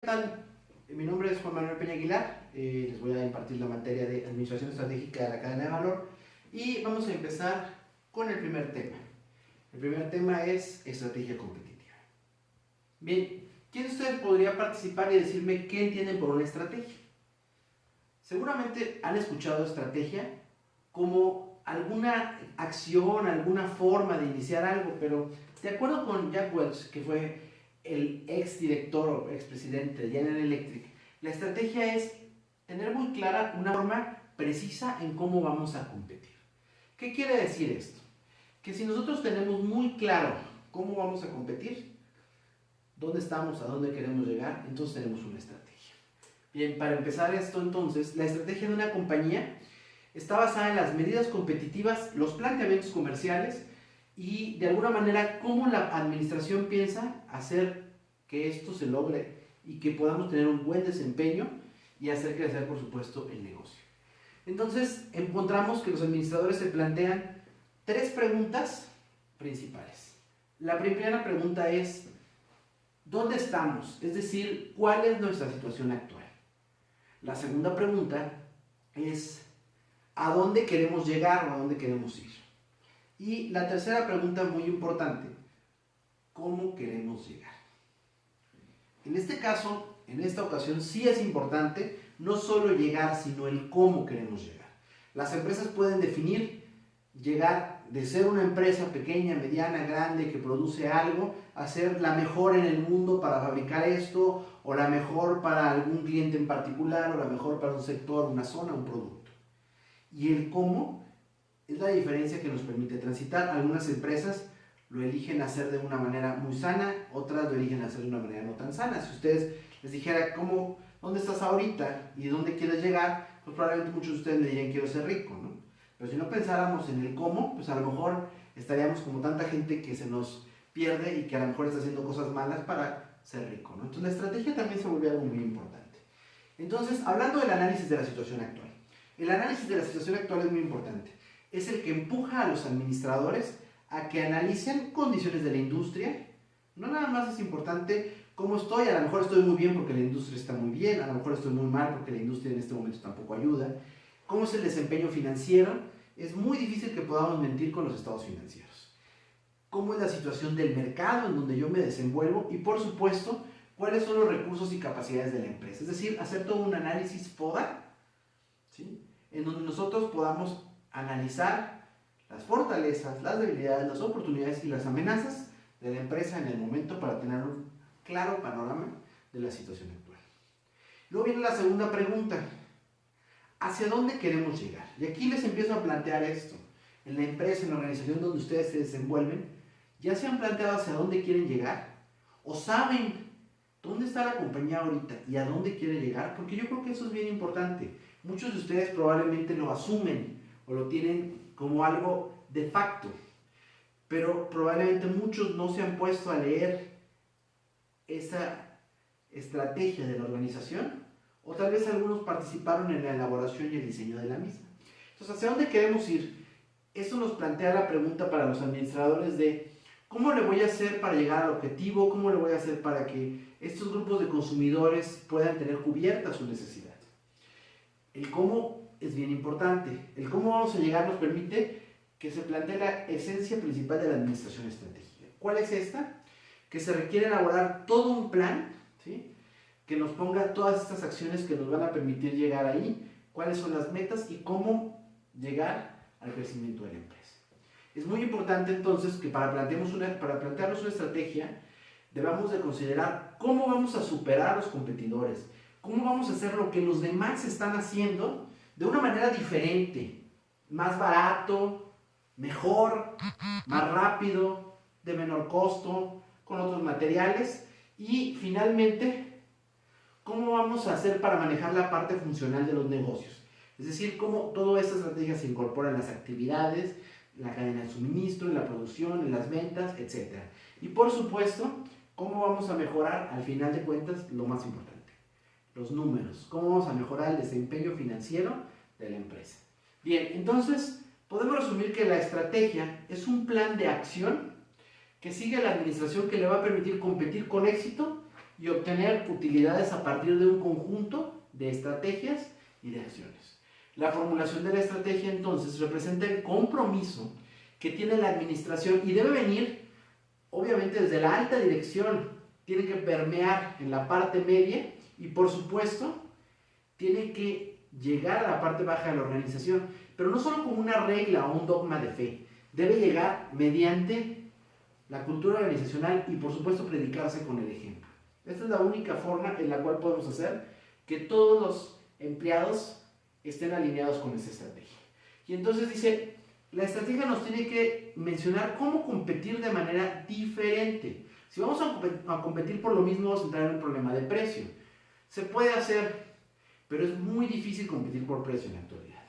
¿Qué tal? Mi nombre es Juan Manuel Peña Aguilar, les voy a impartir la materia de Administración Estratégica de la Cadena de Valor y vamos a empezar con el primer tema. El primer tema es estrategia competitiva. Bien, ¿quién de ustedes podría participar y decirme qué entienden por una estrategia? Seguramente han escuchado estrategia como alguna acción, alguna forma de iniciar algo, pero de acuerdo con Jack Welch, que fue el ex director o ex presidente de General Electric, la estrategia es tener muy clara una forma precisa en cómo vamos a competir. ¿Qué quiere decir esto? Que si nosotros tenemos muy claro cómo vamos a competir, dónde estamos, a dónde queremos llegar, entonces tenemos una estrategia. Bien, para empezar esto entonces, la estrategia de una compañía está basada en las medidas competitivas, los planteamientos comerciales y de alguna manera cómo la administración piensa hacer que esto se logre y que podamos tener un buen desempeño y hacer crecer, por supuesto, el negocio. Entonces encontramos que los administradores se plantean tres preguntas principales. La primera pregunta es ¿dónde estamos? Es decir, ¿cuál es nuestra situación actual? La segunda pregunta es ¿a dónde queremos llegar o a dónde queremos ir? Y la tercera pregunta muy importante, ¿cómo queremos llegar? En este caso, en esta ocasión, sí es importante no solo llegar, sino el cómo queremos llegar. Las empresas pueden definir llegar de ser una empresa pequeña, mediana, grande, que produce algo, a ser la mejor en el mundo para fabricar esto, o la mejor para algún cliente en particular, o la mejor para un sector, una zona, un producto. Y el cómo es la diferencia que nos permite transitar. Algunas empresas lo eligen hacer de una manera muy sana, otras lo eligen hacer de una manera no tan sana. Si ustedes les dijera dónde estás ahorita y dónde quieres llegar, pues probablemente muchos de ustedes me dirían quiero ser rico, ¿no? Pero si no pensáramos en el cómo, pues a lo mejor estaríamos como tanta gente que se nos pierde y que a lo mejor está haciendo cosas malas para ser rico, ¿no? Entonces la estrategia también se vuelve algo muy importante. Entonces, hablando del análisis de la situación actual. El análisis de la situación actual es muy importante. Es el que empuja a los administradores a que analicen condiciones de la industria. No nada más es importante cómo estoy, a lo mejor estoy muy bien porque la industria está muy bien, a lo mejor estoy muy mal porque la industria en este momento tampoco ayuda. ¿Cómo es el desempeño financiero? Es muy difícil que podamos mentir con los estados financieros. ¿Cómo es la situación del mercado en donde yo me desenvuelvo? Y por supuesto, ¿cuáles son los recursos y capacidades de la empresa? Es decir, hacer todo un análisis FODA, ¿sí?, en donde nosotros podamos analizar las fortalezas, las debilidades, las oportunidades y las amenazas de la empresa en el momento para tener un claro panorama de la situación actual. Luego viene la segunda pregunta. ¿Hacia dónde queremos llegar? Y aquí les empiezo a plantear esto. En la empresa, en la organización donde ustedes se desenvuelven, ¿ya se han planteado hacia dónde quieren llegar? ¿O saben dónde está la compañía ahorita y a dónde quiere llegar? Porque yo creo que eso es bien importante. Muchos de ustedes probablemente lo asumen o lo tienen como algo de facto, pero probablemente muchos no se han puesto a leer esa estrategia de la organización, o tal vez algunos participaron en la elaboración y el diseño de la misma. Entonces, ¿hacia dónde queremos ir? Esto nos plantea la pregunta para los administradores de ¿cómo le voy a hacer para llegar al objetivo? ¿Cómo le voy a hacer para que estos grupos de consumidores puedan tener cubierta su necesidad? El cómo es bien importante. El cómo vamos a llegar nos permite que se plantee la esencia principal de la administración estratégica. ¿Cuál es esta? Que se requiere elaborar todo un plan, ¿sí?, que nos ponga todas estas acciones que nos van a permitir llegar ahí, cuáles son las metas y cómo llegar al crecimiento de la empresa. Es muy importante entonces que para plantearnos una estrategia debamos de considerar cómo vamos a superar a los competidores, cómo vamos a hacer lo que los demás están haciendo de una manera diferente, más barato, mejor, más rápido, de menor costo, con otros materiales y finalmente cómo vamos a hacer para manejar la parte funcional de los negocios. Es decir, cómo toda esta estrategia se incorpora en las actividades, en la cadena de suministro, en la producción, en las ventas, etc. Y por supuesto, cómo vamos a mejorar, al final de cuentas, lo más importante, los números. Cómo vamos a mejorar el desempeño financiero de la empresa. Bien, entonces, podemos resumir que la estrategia es un plan de acción que sigue la administración que le va a permitir competir con éxito y obtener utilidades a partir de un conjunto de estrategias y de acciones. La formulación de la estrategia entonces representa el compromiso que tiene la administración y debe venir obviamente desde la alta dirección, tiene que permear en la parte media y por supuesto tiene que llegar a la parte baja de la organización, pero no solo como una regla o un dogma de fe, debe llegar mediante la cultura organizacional y por supuesto predicarse con el ejemplo. Esta es la única forma en la cual podemos hacer que todos los empleados estén alineados con esa estrategia. Y entonces dice, la estrategia nos tiene que mencionar cómo competir de manera diferente. Si vamos a competir por lo mismo, vamos a entrar en el problema de precio. Se puede hacer, pero es muy difícil competir por precio en la actualidad.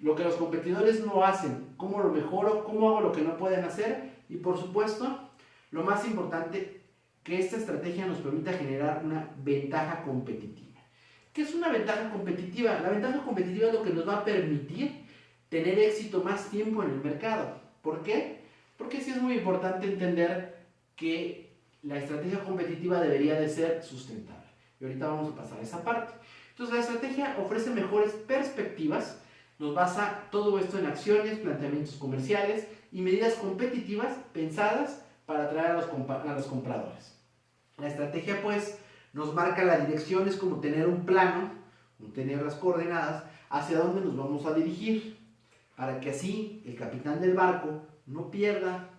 Lo que los competidores no hacen, cómo lo mejoro, cómo hago lo que no pueden hacer y por supuesto, lo más importante, que esta estrategia nos permita generar una ventaja competitiva. ¿Qué es una ventaja competitiva? La ventaja competitiva es lo que nos va a permitir tener éxito más tiempo en el mercado. ¿Por qué? Porque sí es muy importante entender que la estrategia competitiva debería de ser sustentable. Y ahorita vamos a pasar a esa parte. Entonces la estrategia ofrece mejores perspectivas, nos basa todo esto en acciones, planteamientos comerciales y medidas competitivas pensadas para atraer a los compradores. La estrategia pues nos marca la dirección, es como tener un plano, tener las coordenadas hacia dónde nos vamos a dirigir, para que así el capitán del barco no pierda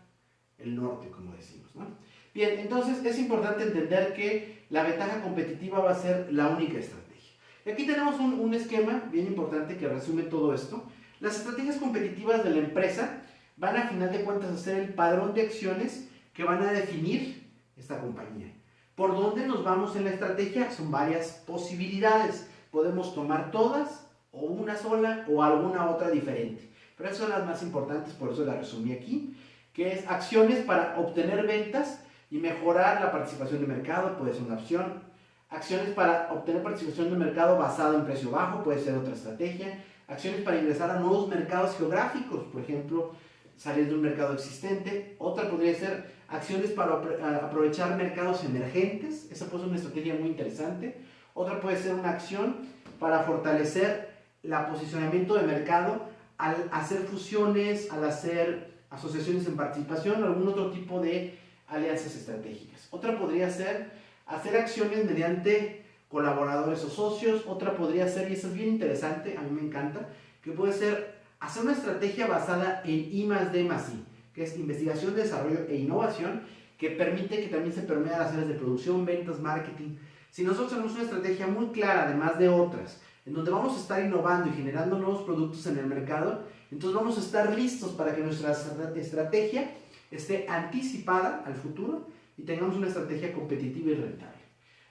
el norte, como decimos, ¿no? Bien, entonces es importante entender que la ventaja competitiva va a ser la única estrategia. Y aquí tenemos un esquema bien importante que resume todo esto. Las estrategias competitivas de la empresa van a final de cuentas a ser el padrón de acciones que van a definir esta compañía. ¿Por dónde nos vamos en la estrategia? Son varias posibilidades. Podemos tomar todas, o una sola, o alguna otra diferente. Pero esas son las más importantes, por eso las resumí aquí, que es acciones para obtener ventas y mejorar la participación de mercado, puede ser una opción. Acciones para obtener participación de mercado basada en precio bajo, puede ser otra estrategia. Acciones para ingresar a nuevos mercados geográficos, por ejemplo, salir de un mercado existente. Otra podría ser acciones para aprovechar mercados emergentes, esa puede ser una estrategia muy interesante. Otra puede ser una acción para fortalecer el posicionamiento de mercado al hacer fusiones, al hacer asociaciones en participación o algún otro tipo de alianzas estratégicas. Otra podría ser hacer acciones mediante colaboradores o socios. Otra podría ser, y eso es bien interesante, a mí me encanta, que puede ser hacer una estrategia basada en I+D+I, que es investigación, desarrollo e innovación, que permite que también se permeen las áreas de producción, ventas, marketing. Si nosotros tenemos una estrategia muy clara, además de otras, en donde vamos a estar innovando y generando nuevos productos en el mercado, entonces vamos a estar listos para que nuestra estrategia esté anticipada al futuro y tengamos una estrategia competitiva y rentable.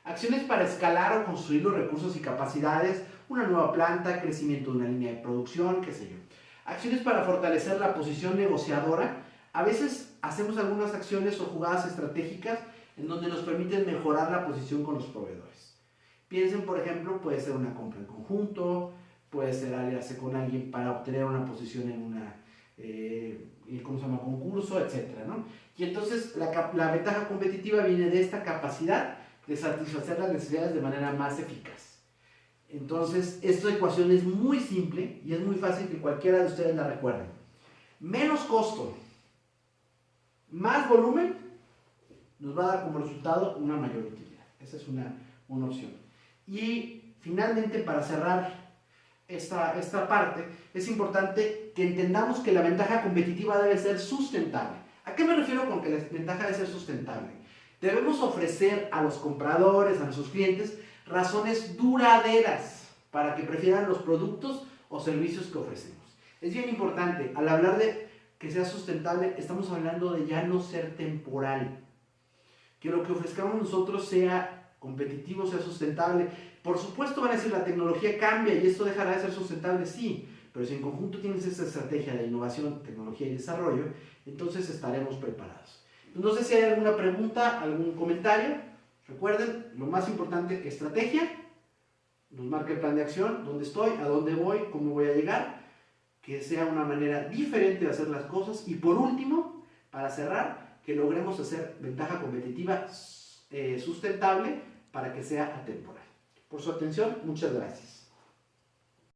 Acciones para escalar o construir los recursos y capacidades, una nueva planta, crecimiento de una línea de producción, qué sé yo. Acciones para fortalecer la posición negociadora. A veces hacemos algunas acciones o jugadas estratégicas en donde nos permiten mejorar la posición con los proveedores. Piensen, por ejemplo, puede ser una compra en conjunto, puede ser aliarse con alguien para obtener una posición en una concurso, etc., ¿no? Y entonces la ventaja competitiva viene de esta capacidad de satisfacer las necesidades de manera más eficaz. Entonces, esta ecuación es muy simple y es muy fácil que cualquiera de ustedes la recuerde. Menos costo, más volumen, nos va a dar como resultado una mayor utilidad. Esa es una opción. Y finalmente, para cerrar esta parte, es importante que entendamos que la ventaja competitiva debe ser sustentable. ¿A qué me refiero con que la ventaja debe ser sustentable? Debemos ofrecer a los compradores, a nuestros clientes, razones duraderas para que prefieran los productos o servicios que ofrecemos. Es bien importante, al hablar de que sea sustentable, estamos hablando de ya no ser temporal. Que lo que ofrezcamos nosotros sea competitivo, sea sustentable. Por supuesto van a decir, la tecnología cambia y esto dejará de ser sustentable, sí, pero si en conjunto tienes esta estrategia de innovación, tecnología y desarrollo, entonces estaremos preparados. No sé si hay alguna pregunta, algún comentario. Recuerden, lo más importante, estrategia, nos marca el plan de acción, dónde estoy, a dónde voy, cómo voy a llegar, que sea una manera diferente de hacer las cosas y por último, para cerrar, que logremos hacer ventaja competitiva sustentable para que sea atemporal. Por su atención, muchas gracias.